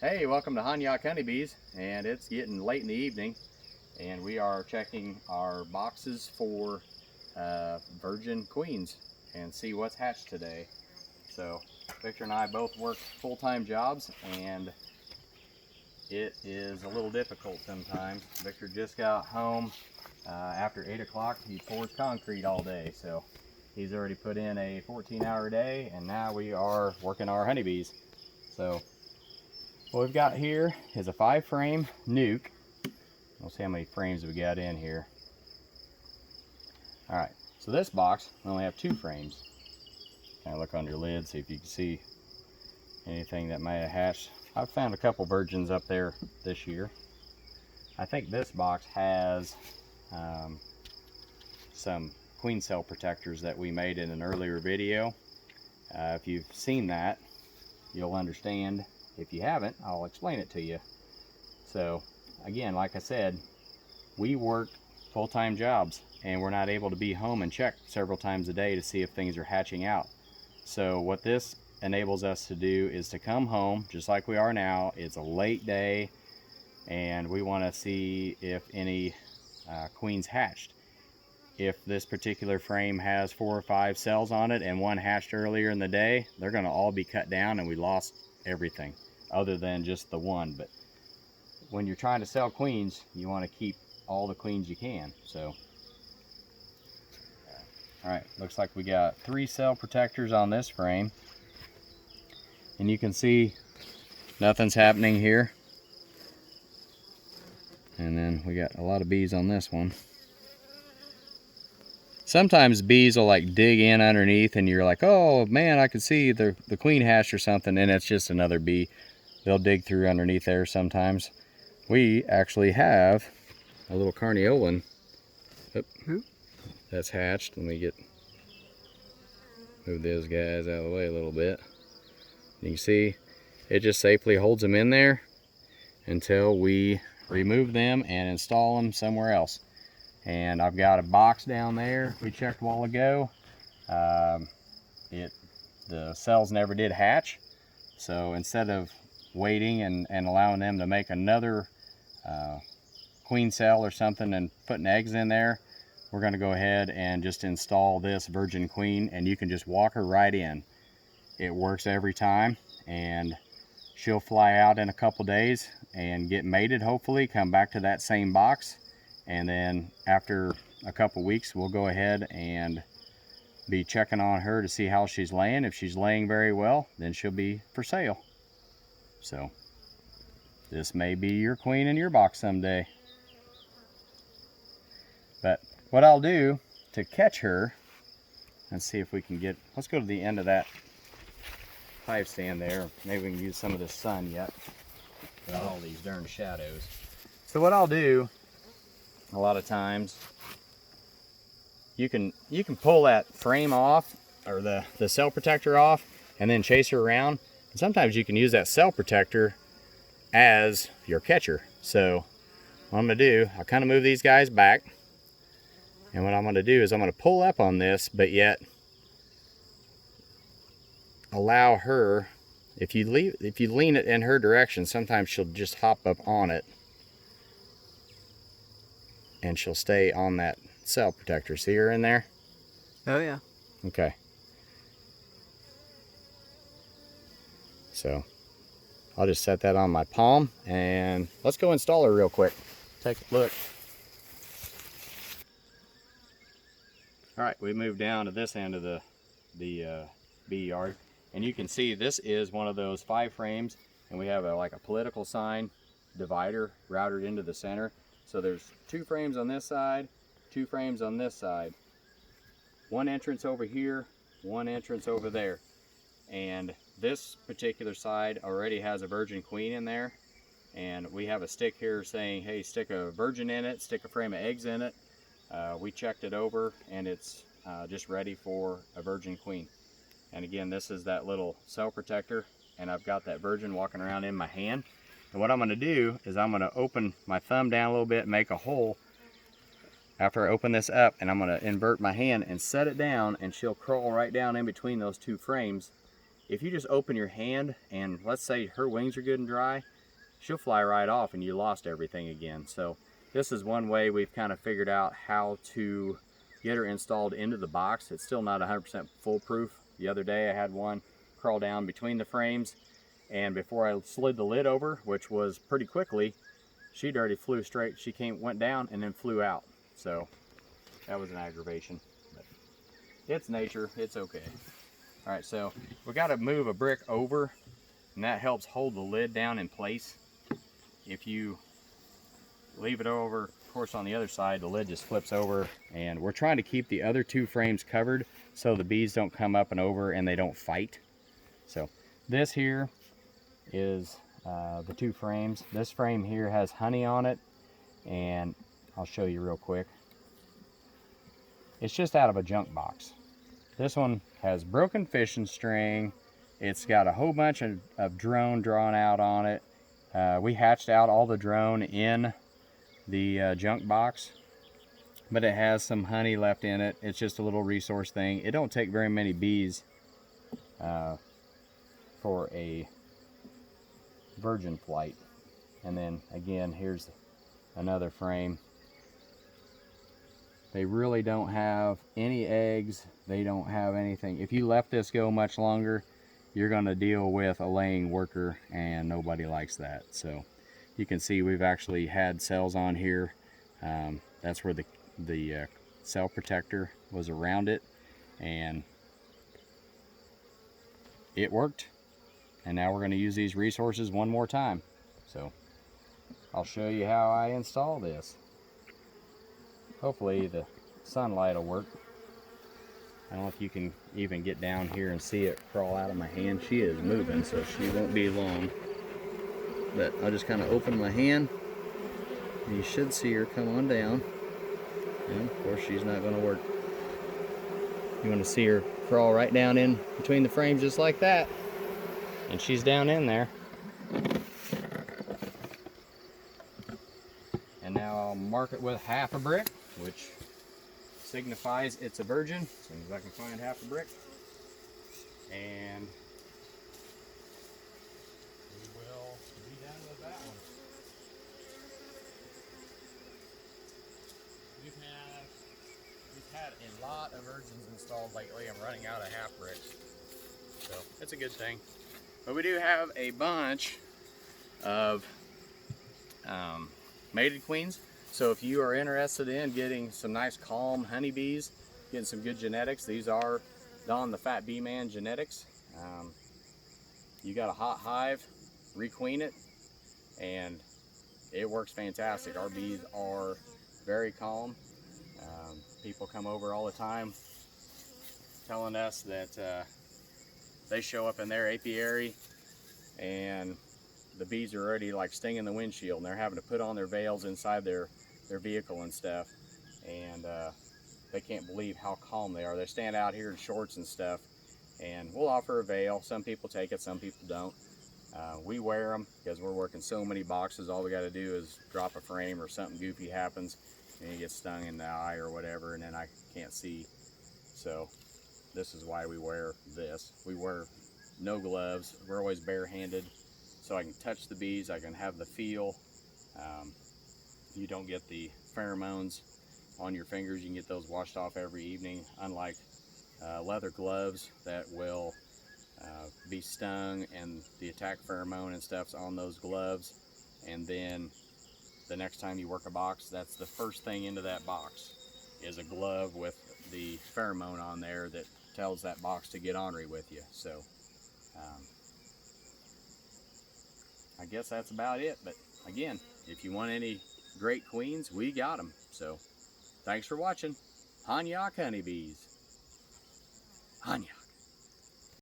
Hey, welcome to Hanyak Honeybees, and it's getting late in the evening, and we are checking our boxes for virgin queens and see what's hatched today. So Victor and I both work full-time jobs, and it is a little difficult sometimes. Victor just got home after 8 o'clock. He pours concrete all day, so he's already put in a 14-hour day, and now we are working our honeybees. So what we've got here is a 5-frame nuke. We'll see how many frames we got in here. All right, so this box, we only have 2 frames. Kind of look on your lid, see if you can see anything that may have hatched. I've found a couple virgins up there this year. I think this box has some queen cell protectors that we made in an earlier video. If you've seen that, you'll understand. If you haven't, I'll explain it to you. So again, like I said, we work full-time jobs and we're not able to be home and check several times a day to see if things are hatching out. So what this enables us to do is to come home just like we are now. It's a late day and we want to see if any queens hatched. If this particular frame has 4 or 5 cells on it and one hatched earlier in the day, they're going to all be cut down and we lost everything other than just the one. But when you're trying to sell queens, you want to keep all the queens you can. So all right, looks like we got 3 cell protectors on this frame, and you can see nothing's happening here. And then we got a lot of bees on this one. Sometimes bees will like dig in underneath and you're like, oh man, I can see the queen hatched or something, and it's just another bee. They'll dig through underneath there sometimes. We actually have a little carniolan that's hatched. Let me move those guys out of the way a little bit. You can see it just safely holds them in there until we remove them and install them somewhere else. And I've got a box down there we checked a while ago. The cells never did hatch, so instead of waiting and allowing them to make another queen cell or something and putting eggs in there, we're going to go ahead and just install this virgin queen, and you can just walk her right in. It works every time, and she'll fly out in a couple days and get mated, hopefully come back to that same box, and then after a couple weeks we'll go ahead and be checking on her to see how she's laying. If she's laying very well, then she'll be for sale. So this may be your queen in your box someday. But what I'll do to catch her, let's see if we can let's go to the end of that hive stand there. Maybe we can use some of the sun yet with all these darn shadows. So what I'll do, a lot of times, you can pull that frame off, or the cell protector off, and then chase her around. And sometimes you can use that cell protector as your catcher. So what I'm going to do, I'll kind of move these guys back, and what I'm going to do is I'm going to pull up on this, but yet allow her, if you lean it in her direction, sometimes she'll just hop up on it and she'll stay on that cell protector. See her in there? Oh yeah. Okay. So I'll just set that on my palm and let's go install her real quick. Take a look. All right, we moved down to this end of the bee yard, and you can see this is one of those 5 frames, and we have like a political sign divider routed into the center. So there's 2 frames on this side, 2 frames on this side, 1 entrance over here, 1 entrance over there. And this particular side already has a virgin queen in there, and we have a stick here saying, hey, stick a virgin in it, stick a frame of eggs in it. We checked it over and it's just ready for a virgin queen. And again, this is that little cell protector, and I've got that virgin walking around in my hand. And what I'm going to do is I'm going to open my thumb down a little bit, make a hole after I open this up, and I'm going to invert my hand and set it down, and she'll crawl right down in between those 2 frames, if you just open your hand and let's say her wings are good and dry, she'll fly right off and you lost everything again. So this is one way we've kind of figured out how to get her installed into the box. It's still not 100% foolproof. The other day I had one crawl down between the frames, and before I slid the lid over, which was pretty quickly, she'd already flew straight. She went down and then flew out. So that was an aggravation. But it's nature, it's okay. All right, so we got to move a brick over, and that helps hold the lid down in place. If you leave it over, of course on the other side, the lid just flips over, and we're trying to keep the other two frames covered so the bees don't come up and over and they don't fight. So this here is the two frames. This frame here has honey on it, and I'll show you real quick. It's just out of a junk box. This one has broken fishing string. It's got a whole bunch of drone drawn out on it. We hatched out all the drone in the junk box, but it has some honey left in it. It's just a little resource thing. It don't take very many bees for a virgin flight. And then again, here's another frame. They really don't have any eggs. They don't have anything. If you left this go much longer, you're going to deal with a laying worker, and nobody likes that. So you can see we've actually had cells on here. That's where the cell protector was around it, and it worked. And now we're going to use these resources one more time. So I'll show you how I install this. Hopefully the sunlight will work. I don't know if you can even get down here and see it crawl out of my hand. She is moving, so she won't be long. But I'll just kind of open my hand. You should see her come on down. And of course she's not going to work. You want to see her crawl right down in between the frames just like that. And she's down in there. And now I'll mark it with half a brick, which signifies it's a virgin, as soon as I can find half a brick. And we will be done with that one. We've had a lot of virgins installed lately. I'm running out of half bricks, so it's a good thing. But we do have a bunch of mated queens. So if you are interested in getting some nice calm honeybees, getting some good genetics, these are Don the Fat Bee Man genetics. You got a hot hive, requeen it, and it works fantastic. Our bees are very calm. People come over all the time telling us that they show up in their apiary and the bees are already like stinging the windshield, and they're having to put on their veils inside their vehicle and stuff, and they can't believe how calm they are. They stand out here in shorts and stuff, and we'll offer a veil. Some people take it, some people don't. We wear them because we're working so many boxes. All we got to do is drop a frame or something goofy happens and you get stung in the eye or whatever, and then I can't see. So this is why we wear this. We wear no gloves. We're always barehanded, so I can touch the bees, I can have the feel. You don't get the pheromones on your fingers. You can get those washed off every evening, unlike leather gloves that will be stung, and the attack pheromone and stuff's on those gloves, and then the next time you work a box, that's the first thing into that box is a glove with the pheromone on there that tells that box to get ornery with you. So I guess that's about it. But again, if you want any great queens, we got them. So thanks for watching. Hanyak Honeybees. Hanya.